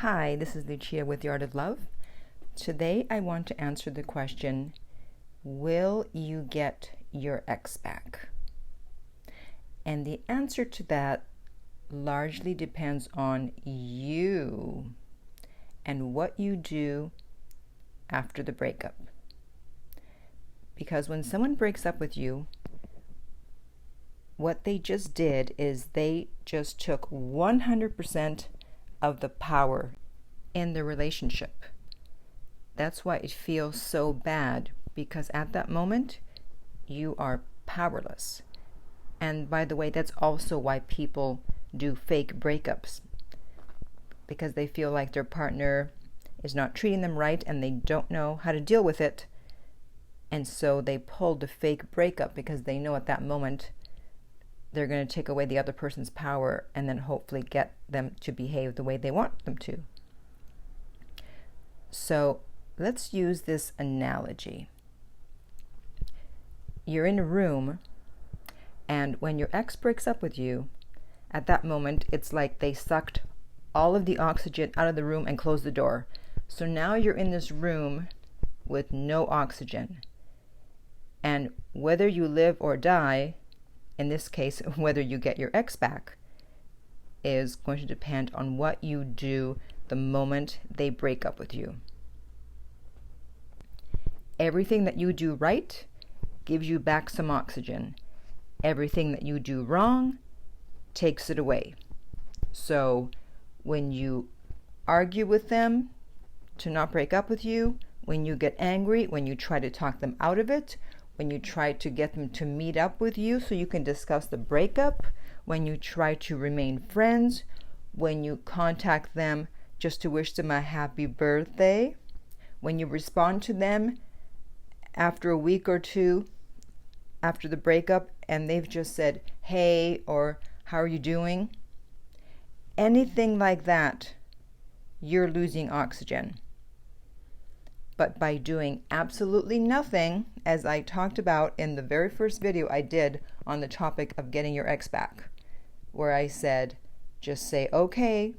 Hi, this is Lucia with The Art of Love. Today I want to answer the question, will you get your ex back? And the answer to that largely depends on you and what you do after the breakup. Because when someone breaks up with you, what they just did is they just took 100% of the power in the relationship. That's why it feels so bad, because at that moment you are powerless. And by the way, that's also why people do fake breakups, because they feel like their partner is not treating them right and they don't know how to deal with it. And so they pull the fake breakup because they know at that moment they're going to take away the other person's power and then hopefully get them to behave the way they want them to. So let's use this analogy. You're in a room, and when your ex breaks up with you, at that moment it's like they sucked all of the oxygen out of the room and closed the door. So now you're in this room with no oxygen. And whether you live or die, in this case, whether you get your ex back, is going to depend on what you do the moment they break up with you. Everything that you do right gives you back some oxygen. Everything that you do wrong takes it away. So when you argue with them to not break up with you, when you get angry, when you try to talk them out of it, when you try to get them to meet up with you so you can discuss the breakup, when you try to remain friends, when you contact them just to wish them a happy birthday, when you respond to them after a week or two after the breakup and they've just said, hey, or how are you doing? Anything like that, you're losing oxygen. But by doing absolutely nothing, as I talked about in the very first video I did on the topic of getting your ex back, where I said, just say okay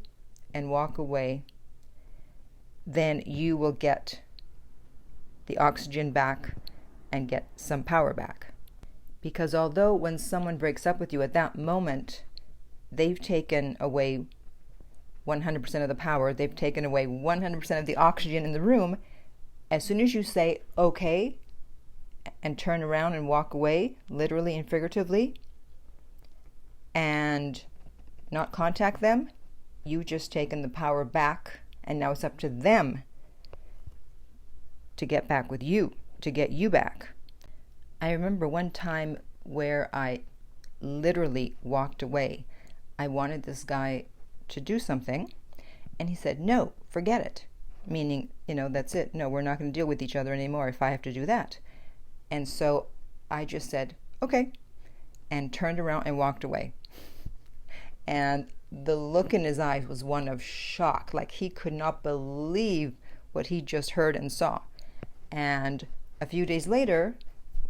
and walk away, then you will get the oxygen back and get some power back. Because although when someone breaks up with you at that moment, they've taken away 100% of the power, they've taken away 100% of the oxygen in the room, as soon as you say okay and turn around and walk away, literally and figuratively, and not contact them, you've just taken the power back, and now it's up to them to get back with you, to get you back. I remember one time where I literally walked away. I wanted this guy to do something, and he said, no, forget it. Meaning, that's it. No, we're not going to deal with each other anymore if I have to do that. And so I just said, okay, and turned around and walked away. And the look in his eyes was one of shock, like he could not believe what he just heard and saw. And a few days later,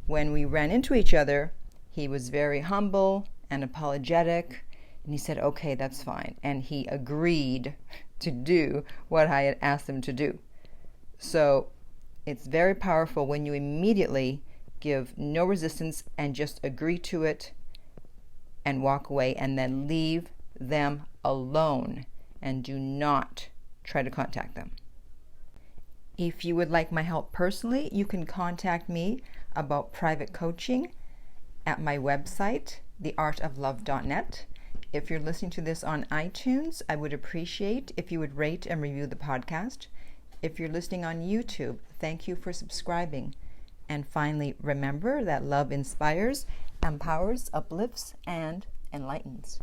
when we ran into each other, he was very humble and apologetic, and he said, okay, that's fine. And he agreed to do what I had asked him to do. So it's very powerful when you immediately give no resistance and just agree to it and walk away, and then leave them alone and do not try to contact them. If you would like my help personally, you can contact me about private coaching at my website, theartoflove.net. If you're listening to this on iTunes, I would appreciate if you would rate and review the podcast. If you're listening on YouTube, thank you for subscribing. And finally, remember that love inspires, empowers, uplifts, and enlightens.